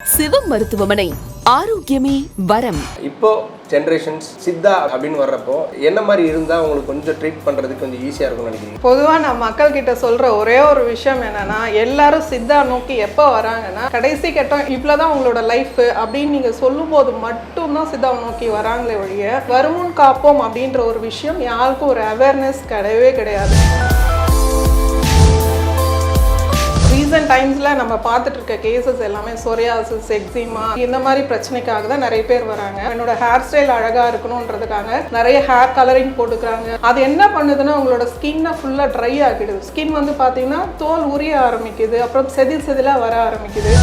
சிவம் மருத்துவமனை ஆரோக்கியமே வரம். இப்போ ஜென்ரேஷன்ஸ் சித்தா அப்படின்னு வர்றப்போ என்ன மாதிரி இருந்தா உங்களுக்கு கொஞ்சம் ட்ரீட் பண்றதுக்கு கொஞ்சம் ஈஸியா இருக்கும்னு நினைக்கிறீங்க? பொதுவா நான் மக்கள் கிட்ட சொல்ற ஒரே ஒரு விஷயம் என்னன்னா, எல்லாரும் சித்தா நோக்கி எப்போ வராங்கன்னா, கடைசி கட்டம் இவ்வளவுதான் உங்களோட லைஃப் அப்படின்னு நீங்க சொல்லும் போது மட்டும்தான் சித்தாவை நோக்கி வராங்களே ஒழிய, வருமுன் காப்போம் அப்படின்ற ஒரு விஷயம் யாருக்கும் ஒரு அவேர்னஸ் கிடையவே கிடையாது. ரீசன்ட் டைம்ஸில் நம்ம பார்த்துட்டு இருக்க கேசஸ் எல்லாமே சொரியாசிஸ், எக்ஸிமா இந்த மாதிரி பிரச்சனைக்காக தான் நிறைய பேர் வராங்க. என்னோட ஹேர் ஸ்டைல் அழகாக இருக்கணுன்றதுக்காக நிறைய ஹேர் கலரிங் போட்டுக்கிறாங்க. அது என்ன பண்ணுதுன்னா உங்களோட ஸ்கின்னை ஃபுல்லாக ட்ரை ஆகிடுது. ஸ்கின் வந்து பார்த்தீங்கன்னா தோல் உரிய ஆரம்பிக்குது, அப்புறம் செதிலாக வர ஆரம்பிக்குது.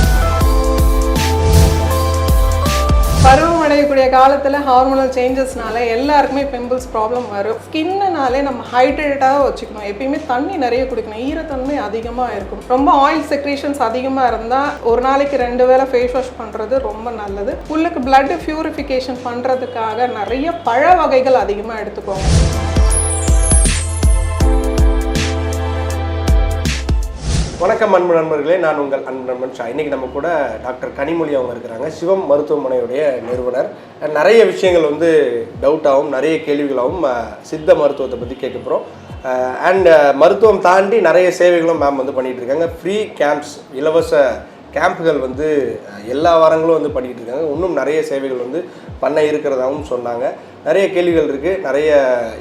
பருவம் அடையக்கூடிய காலத்தில் ஹார்மோனல் சேஞ்சஸ்னால எல்லாருக்குமே பிம்பிள்ஸ் ப்ராப்ளம் வரும். ஸ்கின்னாலே நம்ம ஹைட்ரேட்டாக வச்சுக்கணும். எப்பயுமே தண்ணி நிறைய குடிக்கணும். ஈரத்தன்மை அதிகமாக இருக்கும். ரொம்ப ஆயில் செக்ரேஷன்ஸ் அதிகமாக இருந்தால் ஒரு நாளைக்கு 2 வேளை ஃபேஸ் வாஷ் பண்ணுறது ரொம்ப நல்லது. உள்ளுக்கு பிளட் பியூரிஃபிகேஷன் பண்ணுறதுக்காக நிறைய பழ வகைகள் அதிகமாக எடுத்துக்கோங்க. வணக்கம் அன்பு நண்பர்களே, நான் உங்கள் அன்பு நண்பன் ஷா. இன்றைக்கி நம்ம கூட டாக்டர் கனிமொழி அவங்க இருக்கிறாங்க, சிவம் மருத்துவமனையுடைய நிறுவனர். நிறைய விஷயங்கள் வந்து டவுட்டாகவும் நிறைய கேள்விகளாகவும் சித்த மருத்துவத்தை பற்றி கேட்க போகிறோம். அண்ட் மருத்துவம் தாண்டி நிறைய சேவைகளும் மேம் வந்து பண்ணிகிட்டு இருக்காங்க. ஃப்ரீ கேம்ப்ஸ், இலவச கேம்புகள் வந்து எல்லா வாரங்களும் வந்து பண்ணிகிட்டு இருக்காங்க. இன்னும் நிறைய சேவைகள் வந்து பண்ண இருக்கிறதாகவும் சொன்னாங்க. நிறைய கேள்விகள் இருக்குது, நிறைய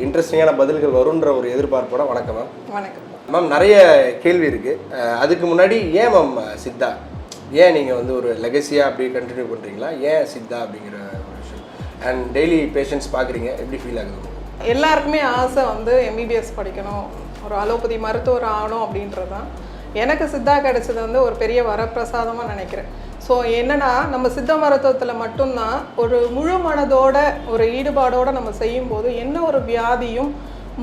இன்ட்ரெஸ்டிங்கான பதில்கள் வருன்ற ஒரு எதிர்பார்ப்போட. வணக்கம் மேம். வணக்கம் மேம். நிறைய கேள்வி இருக்குது. அதுக்கு முன்னாடி ஏன் மேம் சித்தா, ஏன் நீங்கள் வந்து ஒரு லெகசியாக அப்படி கண்டினியூ பண்ணுறீங்களா? ஏன் சித்தா அப்படிங்கிற ஒரு விஷயம் அண்ட் டெய்லி பேஷண்ட்ஸ் பார்க்குறீங்க, எப்படி ஃபீல் ஆகுது? எல்லாருக்குமே ஆசை வந்து எம்பிபிஎஸ் படிக்கணும், ஒரு அலோபதி மருத்துவர் ஆகணும் அப்படின்றது தான். எனக்கு சித்தா கிடைச்சது வந்து ஒரு பெரிய வரப்பிரசாதமாக நினைக்கிறேன். ஸோ என்னென்னா, நம்ம சித்த மருத்துவத்தில் மட்டும்தான் ஒரு முழு மனதோட ஒரு ஈடுபாடோடு நம்ம செய்யும்போது என்ன ஒரு வியாதியும்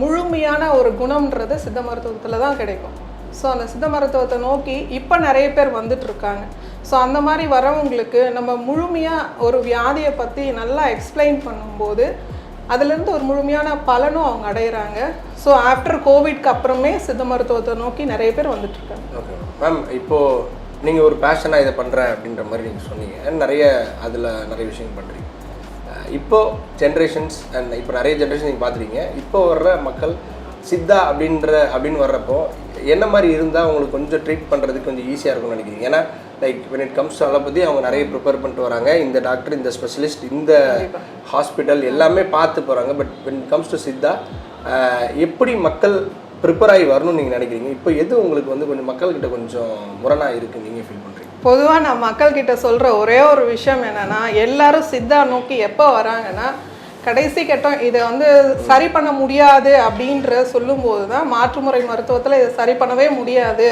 முழுமையான ஒரு குணம்ன்றது சித்த மருத்துவத்தில் தான் கிடைக்கும். ஸோ அந்த சித்த மருத்துவத்தை நோக்கி இப்போ நிறைய பேர் வந்துட்டுருக்காங்க. ஸோ அந்த மாதிரி வரவங்களுக்கு நம்ம முழுமையாக ஒரு வியாதியை பற்றி நல்லா எக்ஸ்பிளைன் பண்ணும்போது அதுலேருந்து ஒரு முழுமையான பலனும் அவங்க அடைகிறாங்க. ஸோ ஆஃப்டர் கோவிட்க்கு அப்புறமே சித்த மருத்துவத்தை நோக்கி நிறைய பேர் வந்துட்டுருக்காங்க. Okay ma'am. இப்போது நீங்கள் ஒரு பேஷனாக இதை பண்ணுறேன் அப்படின்ற மாதிரி நீங்கள் சொன்னீங்க. நிறைய அதில் நிறைய விஷயங்கள் பண்ணுறீங்க. இப்போது ஜென்ரேஷன்ஸ் அண்ட் இப்போ நிறைய ஜென்ரேஷன் நீங்கள் பார்த்துருக்கீங்க. இப்போ வர்ற மக்கள் சித்தா அப்படின்னு வர்றப்போ என்ன மாதிரி இருந்தால் அவங்களுக்கு கொஞ்சம் ட்ரீட் பண்ணுறதுக்கு கொஞ்சம் ஈஸியாக இருக்கும்னு நினைக்கிறீங்க? ஏன்னா like when it comes to allopathy அவங்க நிறைய ப்ரிப்பேர் பண்ணிட்டு வராங்க. இந்த டாக்டர், இந்த ஸ்பெஷலிஸ்ட், இந்த ஹாஸ்பிட்டல் எல்லாமே பார்த்து போகிறாங்க. But when it comes to Siddha எப்படி மக்கள் ப்ரிப்பேர் ஆகி வரணும்னு நீங்கள் நினைக்கிறீங்க? இப்போ எது உங்களுக்கு வந்து கொஞ்சம் மக்கள்கிட்ட கொஞ்சம் முரணாக இருக்குது நீங்கள் ஃபீல் பண்ணுறீங்க? பொதுவாக நான் மக்கள்கிட்ட சொல்கிற ஒரே ஒரு விஷயம் என்னென்னா, எல்லாரும் சித்தா நோக்கி எப்போ வராங்கன்னா, கடைசி கட்டம் இதை வந்து சரி பண்ண முடியாது அப்படின்ற சொல்லும்போது தான் மாற்றுமுறை மருத்துவத்தில் இதை சரி பண்ணவே முடியாது,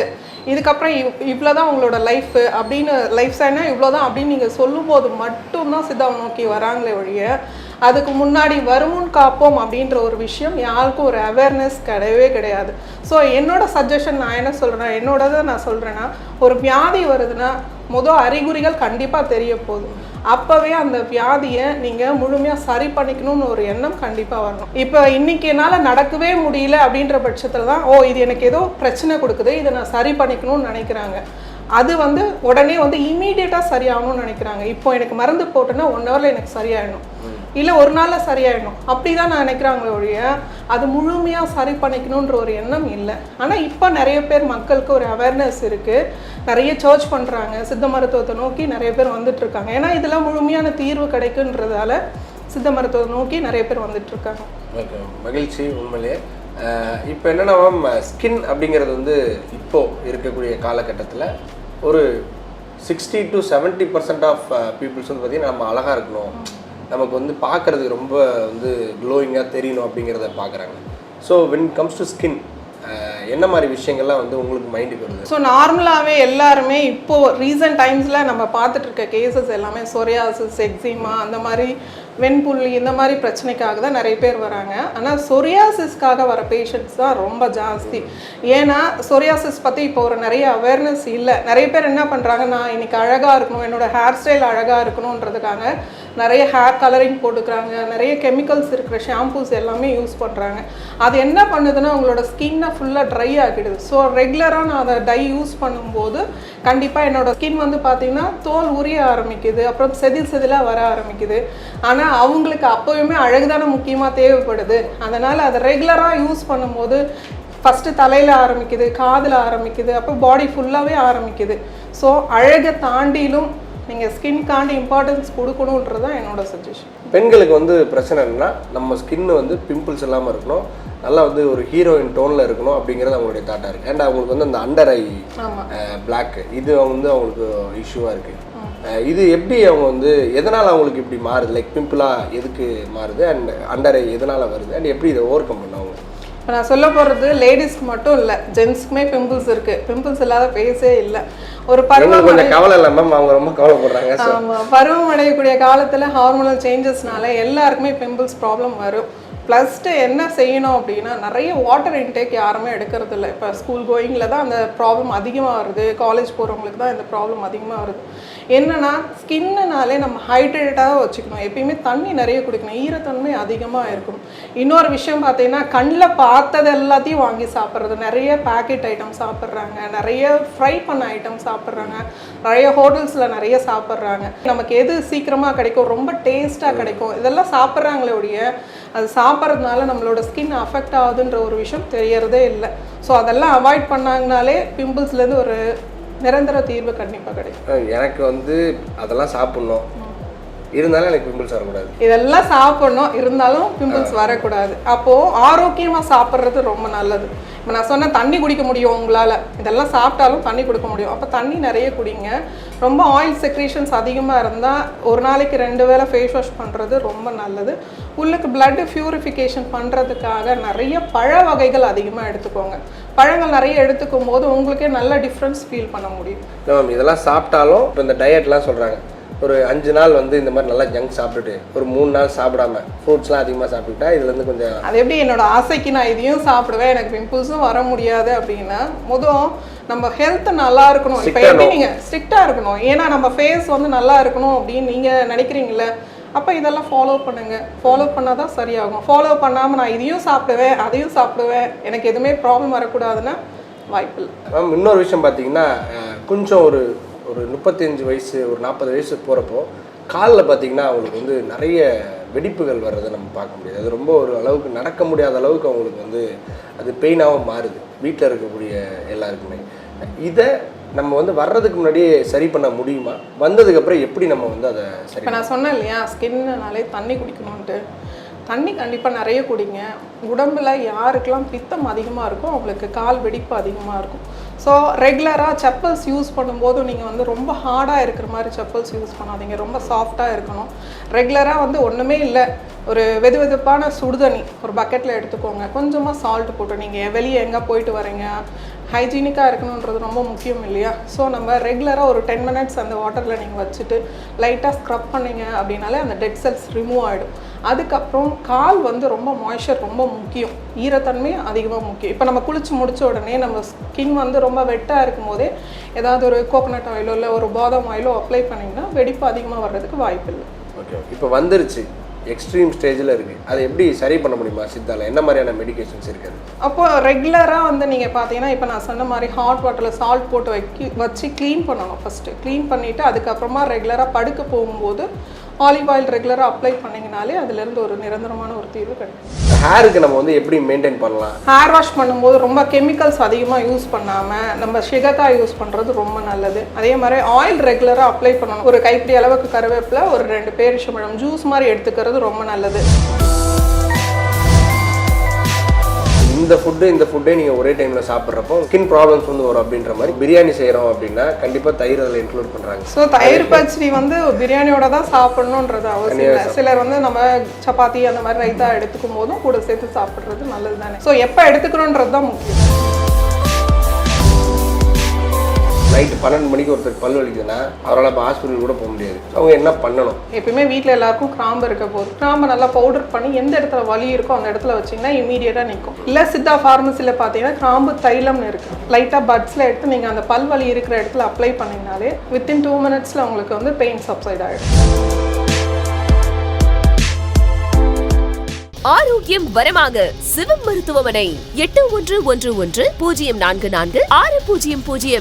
இதுக்கப்புறம் இவ்வளோதான் உங்களோட லைஃப் அப்படின்னு, லைஃப் ஸ்டைல்னா இவ்வளோதான் அப்படின்னு நீங்கள் சொல்லும்போது மட்டும்தான் சித்தாவை நோக்கி வராங்களே ஒழிய, அதுக்கு முன்னாடி வருமுன் காப்போம் அப்படின்ற ஒரு விஷயம் யாருக்கும் ஒரு அவேர்னஸ் கிடையவே கிடையாது. ஸோ என்னோட சஜஷன் நான் என்ன சொல்கிறேன்னா, என்னோடதை நான் சொல்கிறேன்னா, ஒரு வியாதி வருதுன்னா அறிகுறிகள் கண்டிப்பாக தெரிய போகுது. அப்போவே அந்த வியாதியை நீங்கள் முழுமையாக சரி பண்ணிக்கணும்னு ஒரு எண்ணம் கண்டிப்பாக வரணும். இப்போ இன்றைக்கி என்னால் நடக்கவே முடியல அப்படின்ற பட்சத்தில் தான் இது எனக்கு ஏதோ பிரச்சனை கொடுக்குது, இதை நான் சரி பண்ணிக்கணும்னு நினைக்கிறாங்க. அது வந்து உடனே வந்து இமீடியட்டாக சரியாகணும்னு நினைக்கிறாங்க. இப்போ எனக்கு மருந்து போட்டேன்னா 1 ஹவரில் எனக்கு சரியாயிடணும், இல்லை 1 நாளில் சரியாயிடணும், அப்படி தான் நான் நினைக்கிறாங்களே ஒழிய அது முழுமையாக சரி பண்ணிக்கணுன்ற ஒரு எண்ணம் இல்லை. ஆனால் இப்போ நிறைய பேர் மக்களுக்கு ஒரு அவேர்னஸ் இருக்குது, நிறைய சர்ச் பண்ணுறாங்க, சித்த மருத்துவத்தை நோக்கி நிறைய பேர் வந்துட்டுருக்காங்க. ஏன்னா இதெல்லாம் முழுமையான தீர்வு கிடைக்குன்றதால சித்த மருத்துவத்தை நோக்கி நிறைய பேர் வந்துட்டுருக்காங்க. ஓகே, மகிழ்ச்சி. உண்மையிலே இப்போ என்னென்னா மேம், ஸ்கின் அப்படிங்கிறது வந்து இப்போது இருக்கக்கூடிய காலகட்டத்தில் ஒரு 60 to 70% ஆஃப் பீப்புள்ஸ் வந்து பார்த்திங்கன்னா நம்ம அழகாக இருக்கணும், நமக்கு வந்து பார்க்குறதுக்கு ரொம்ப வந்து க்ளோயிங்காக தெரியணும் அப்படிங்கிறத பார்க்குறாங்க. So when it comes to skin என்ன மாதிரி விஷயங்கள்லாம் வந்து உங்களுக்கு மைண்டுக்கு வருது? ஸோ நார்மலாகவே எல்லாருமே இப்போது ரீசன்ட் டைம்ஸில் நம்ம பார்த்துட்டு இருக்க கேசஸ் எல்லாமே சொரியாசிஸ், எக்ஸிமா அந்த மாதிரி வெண்புள்ளி இந்த மாதிரி பிரச்சனைக்காக தான் நிறைய பேர் வராங்க. ஆனால் சொரியாசிஸ்க்காக வர பேஷண்ட்ஸ் தான் ரொம்ப ஜாஸ்தி. ஏன்னா சொரியாசிஸ் பற்றி இப்போ ஒரு நிறைய அவேர்னஸ் இல்லை. நிறைய பேர் என்ன பண்ணுறாங்க, நான் இன்னைக்கு அழகாக இருக்கணும், என்னோட ஹேர் ஸ்டைல் அழகாக இருக்கணுன்றதுக்காக நிறைய ஹேர் கலரிங் போட்டுக்கிறாங்க, நிறைய கெமிக்கல்ஸ் இருக்கிற ஷாம்பூஸ் எல்லாமே யூஸ் பண்ணுறாங்க. அது என்ன பண்ணுதுன்னா உங்களோட ஸ்கின்னை ஃபுல்லாக ட்ரை ஆகிடுது. ஸோ ரெகுலராக நான் அதை டை யூஸ் பண்ணும்போது கண்டிப்பாக என்னோடய ஸ்கின் வந்து பார்த்திங்கன்னா தோல் உரிய ஆரம்பிக்குது, அப்புறம் செதிலாக வர ஆரம்பிக்குது. ஆனால் அவங்களுக்கு அப்போயுமே அழகு தானே முக்கியமாக தேவைப்படுது. அதனால் அதை ரெகுலராக யூஸ் பண்ணும்போது ஃபஸ்ட்டு தலையில் ஆரம்பிக்குது, காதில் ஆரம்பிக்குது, அப்போ பாடி ஃபுல்லாகவே ஆரம்பிக்குது. ஸோ அழகை தாண்டிலும் நீங்கள் ஸ்கின்காண்டி இம்பார்ட்டன்ஸ் கொடுக்கணுன்றது தான் என்னோட சஜஷன். பெண்களுக்கு வந்து பிரச்சனை என்னன்னா, நம்ம ஸ்கின்னு வந்து பிம்பிள்ஸ் இல்லாமல் இருக்கணும், நல்லா வந்து ஒரு ஹீரோயின் டோனில் இருக்கணும் அப்படிங்கிறது அவங்களுடைய தாட்டாக இருக்குது. அண்ட் அவங்களுக்கு வந்து அந்த அண்டர் ஐ பிளாக் இது வந்து அவங்களுக்கு இஷ்யூவாக இருக்குது. இது எப்படி அவங்க வந்து எதனால் அவங்களுக்கு இப்படி மாறுது, லைக் பிம்பிளாக எதுக்கு மாறுது அண்ட் அண்டர் ஐ எதனால் வருது அண்ட் எப்படி இதை ஓவர் கம் பண்ண அவங்க? இப்போ நான் சொல்ல போகிறது லேடிஸ்க்கு மட்டும் இல்லை, ஜென்ஸ்க்குமே பிம்பிள்ஸ் இருக்குது. பிம்பிள்ஸ் இல்லாத ஃபேஸே இல்லை. ஒரு கொஞ்சம் கவலை இல்லை மேம், அவங்க ரொம்ப கவலைப்படுறாங்க. ஆமாம், பருவம் அடையக்கூடிய காலத்தில் ஹார்மோனல் சேஞ்சஸ்னால எல்லாருக்குமே பிம்பிள்ஸ் ப்ராப்ளம் வரும். ப்ளஸ்ட்டு என்ன செய்யணும் அப்படின்னா, நிறைய வாட்டர் இன்டேக் யாருமே எடுக்கிறது இல்லை. இப்போ ஸ்கூல் கோயிங்கில் தான் அந்த ப்ராப்ளம் அதிகமாக வருது, காலேஜ் போகிறவங்களுக்கு தான் இந்த ப்ராப்ளம் அதிகமாக வருது. என்னென்னா ஸ்கின்னுனாலே நம்ம ஹைட்ரேட்டாக வச்சுக்கணும், எப்பயுமே தண்ணி நிறைய குடிக்கணும், ஈரத்தன்மை அதிகமாக இருக்கணும். இன்னொரு விஷயம் பார்த்தீங்கன்னா, கண்ணில் பார்த்தது எல்லாத்தையும் வாங்கி சாப்பிட்றது, நிறைய பேக்கெட் ஐட்டம் சாப்பிட்றாங்க, நிறைய ஃப்ரை பண்ண ஐட்டம் சாப்பிட்றாங்க, நிறைய ஹோட்டல்ஸில் நிறைய சாப்பிட்றாங்க. நமக்கு எது சீக்கிரமாக கிடைக்கும், ரொம்ப டேஸ்ட்டாக கிடைக்கும், இதெல்லாம் சாப்பிட்றாங்களே ஒழிய அது சாப்பிட்றதுனால நம்மளோட ஸ்கின் அஃபெக்ட் ஆகுதுன்ற ஒரு விஷயம் தெரியறதே இல்லை. ஸோ அதெல்லாம் அவாய்ட் பண்ணாங்கனாலே பிம்பிள்ஸ்லேருந்து ஒரு நிரந்தர தீர்வு கண்டிப்பாக கிடைக்கும். எனக்கு வந்து அதெல்லாம் சாப்பிட்ணும், இருந்தாலும் எனக்கு பிம்பிள்ஸ் வரக்கூடாது. இதெல்லாம் சாப்பிடணும், இருந்தாலும் பிம்பிள்ஸ் வரக்கூடாது. அப்போது ஆரோக்கியமாக சாப்பிட்றது ரொம்ப நல்லது. இப்போ நான் சொன்ன தண்ணி குடிக்க முடியும் உங்களால், இதெல்லாம் சாப்பிட்டாலும் தண்ணி குடிக்க முடியும். அப்போ தண்ணி நிறைய குடிங்க. ரொம்ப ஆயில் செக்ரேஷன்ஸ் அதிகமாக இருந்தால் ஒரு நாளைக்கு 2 வேளை ஃபேஸ் வாஷ் பண்ணுறது ரொம்ப நல்லது. உள்ளுக்கு பிளட்டு பியூரிஃபிகேஷன் பண்ணுறதுக்காக நிறைய பழ வகைகள் அதிகமாக எடுத்துக்கோங்க. பழங்கள் நிறைய எடுத்துக்கும் போது உங்களுக்கே நல்ல டிஃப்ரென்ஸ் ஃபீல் பண்ண முடியும். மேம் இதெல்லாம் சாப்பிட்டாலும் இப்போ இந்த டயட்லாம் சொல்கிறாங்க, ஒரு 5 நாள் வந்து இந்த மாதிரி நல்லா ஜங்க் சாப்பிட்டுட்டு ஒரு 3 நாள் சாப்பிடாம ஃப்ரூட்ஸ்லாம் அதிகமாக சாப்பிட்டுட்டா இதுலேருந்து கொஞ்சம் அது எப்படி என்னோட ஆசைக்கு நான் இதையும் சாப்பிடுவேன் எனக்கு பிம்பிள்ஸும் வர முடியாது அப்படின்னா, முதல் நம்ம ஹெல்த் நல்லா இருக்கணும். இப்போ எப்படி நீங்கள் ஸ்ட்ரிக்டாக இருக்கணும், ஏன்னா நம்ம ஃபேஸ் வந்து நல்லா இருக்கணும் அப்படின்னு நீங்கள் நினைக்கிறீங்களே, அப்போ இதெல்லாம் ஃபாலோ பண்ணுங்கள். ஃபாலோ பண்ணால் தான் சரியாகும். ஃபாலோ பண்ணாமல் நான் இதையும் சாப்பிடுவேன் அதையும் சாப்பிடுவேன் எனக்கு எதுவுமே ப்ராப்ளம் வரக்கூடாதுன்னா வாய்ப்பு இல்லை. மேம் இன்னொரு விஷயம் பார்த்தீங்கன்னா, கொஞ்சம் ஒரு 35 வயசு ஒரு 40 வயசு போகிறப்போ காலில் பார்த்தீங்கன்னா அவங்களுக்கு வந்து நிறைய வெடிப்புகள் வர்றதை நம்ம பார்க்க முடியாது. அது ரொம்ப ஒரு அளவுக்கு நடக்க முடியாத அளவுக்கு அவங்களுக்கு வந்து அது பெயினாகவும் மாறுது வீட்டில் இருக்கக்கூடிய எல்லாருக்குமே. இதை நம்ம வந்து வர்றதுக்கு முன்னாடியே சரி பண்ண முடியுமா, வந்ததுக்கப்புறம் எப்படி நம்ம வந்து அதை சரி? இப்போ நான் சொன்னேன் இல்லையா, ஸ்கின்னாலே தண்ணி குடிக்கணுன்ட்டு. தண்ணி கண்டிப்பாக நிறைய குடிங்க. உடம்பில் யாருக்கெல்லாம் பித்தம் அதிகமாக இருக்கும் அவங்களுக்கு கால் வெடிப்பு அதிகமாக இருக்கும். ஸோ ரெகுலராக செப்பல்ஸ் யூஸ் பண்ணும்போது நீங்கள் வந்து ரொம்ப ஹார்டாக இருக்கிற மாதிரி செப்பல்ஸ் யூஸ் பண்ணாதீங்க, ரொம்ப சாஃப்டாக இருக்கணும். ரெகுலராக வந்து ஒன்றுமே இல்லை, ஒரு வெதுவெதுப்பான சுடுதண்ணி ஒரு பக்கெட்டில் எடுத்துக்கோங்க, கொஞ்சமாக சால்ட் போட்டு. நீங்கள் வெளியே எங்கே போயிட்டு வரீங்க, ஹைஜீனிக்காக இருக்கணுன்றது ரொம்ப முக்கியம் இல்லையா? ஸோ நம்ம ரெகுலராக ஒரு 10 மினிட்ஸ் அந்த வாட்டரில் நீங்கள் வச்சுட்டு லைட்டாக ஸ்க்ரப் பண்ணிங்க அப்படின்னாலே அந்த டெட் செல்ஸ் ரிமூவ் ஆகிடும். அதுக்கப்புறம் கால் வந்து ரொம்ப மாய்ஸ்சர் ரொம்ப முக்கியம், ஈரத்தன்மை அதிகமாக முக்கியம். இப்போ நம்ம குளிச்சு முடித்த உடனே நம்ம ஸ்கின் வந்து ரொம்ப வெட்டாக இருக்கும் போதே ஏதாவது ஒரு கோகோனட் ஆயிலோ இல்லை ஒரு பாதாம் ஆயிலோ அப்ளை பண்ணிங்கன்னா வெடிப்பு அதிகமாக வர்றதுக்கு வாய்ப்பு இல்லை. ஓகே, இப்போ வந்துருச்சு, எக்ஸ்ட்ரீம் ஸ்டேஜில் இருக்குது, அதை எப்படி சரி பண்ண முடியுமா சித்தால? என்ன மாதிரியான மெடிகேஷன்ஸ் இருக்குது? அப்போது ரெகுலராக வந்து நீங்கள் பார்த்தீங்கன்னா, இப்போ நான் சொன்ன மாதிரி ஹாட் வாட்டரில் சால்ட் போட்டு வச்சு க்ளீன் பண்ணணும். ஃபஸ்ட்டு க்ளீன் பண்ணிவிட்டு அதுக்கப்புறமா ரெகுலராக படுக்க போகும்போது ஆலிவ் ஆயில் ரெகுலராக அப்ளை பண்ணிங்கனாலே அதுலேருந்து ஒரு நிரந்தரமான ஒரு தீர்வு கிடைக்கும். ஹேருக்கு நம்ம வந்து எப்படி மெயின்டைன் பண்ணலாம்? ஹேர் வாஷ் பண்ணும்போது ரொம்ப கெமிக்கல்ஸ் அதிகமாக யூஸ் பண்ணாமல் நம்ம சிகக்காய் யூஸ் பண்ணுறது ரொம்ப நல்லது. அதே மாதிரி ஆயில் ரெகுலராக அப்ளை பண்ணணும். ஒரு கைப்பிடி அளவுக்கு கருவேப்பிலை, ஒரு 2 பேரிச்சம்பழம் ஜூஸ் மாதிரி எடுத்துக்கிறது ரொம்ப நல்லது. இந்த ஃபுட்டே நீங்கள் ஒரே டைமில் சாப்பிட்றப்போ ஸ்கின் ப்ராப்ளம்ஸ் வந்து வரும் அப்படின்ற மாதிரி. பிரியாணி செய்கிறோம் அப்படின்னா கண்டிப்பாக தயிர் அதில் இன்க்ளூட் பண்ணுறாங்க. ஸோ தயிர் பச்சடி வந்து பிரியாணியோட தான் சாப்பிடணுன்றது அவசியம் இல்லை. சிலர் வந்து நம்ம சப்பாத்தி அந்த மாதிரி ரைத்தா எடுத்துக்கும் போதும் கூட சேர்த்து சாப்பிட்றது நல்லது தானே. ஸோ எப்போ எடுத்துக்கணுன்றது தான் முக்கியம். நைட்டு 12 மணிக்கு ஒருத்தர் பல் வலிக்குதுன்னா அவரால் இப்போ ஹாஸ்பிட்டல் கூட போக முடியாது. அவங்க என்ன பண்ணணும்? எப்பயுமே வீட்டில் எல்லாருக்கும் கிராம்பு இருக்க போது கிராம்பை நல்லா பவுடர் பண்ணி எந்த இடத்துல வலி இருக்கோ அந்த இடத்துல வச்சிங்கன்னா இமீடியட்டாக நிற்கும். இல்லை சித்தா ஃபார்மசியில் பார்த்தீங்கன்னா கிராம்பு தைலம்னு இருக்குது. லைட்டாக பட்ஸில் எடுத்து நீங்கள் அந்த பல் வலி இருக்கிற இடத்துல அப்ளை பண்ணிங்கனாலே வித்தின் 2 மினிட்ஸில் உங்களுக்கு வந்து பெயின் சப்சைட் ஆகிடும். ஆரோக்கியம் வரமாக சிவம் மருத்துவமனை 8111 044 6000.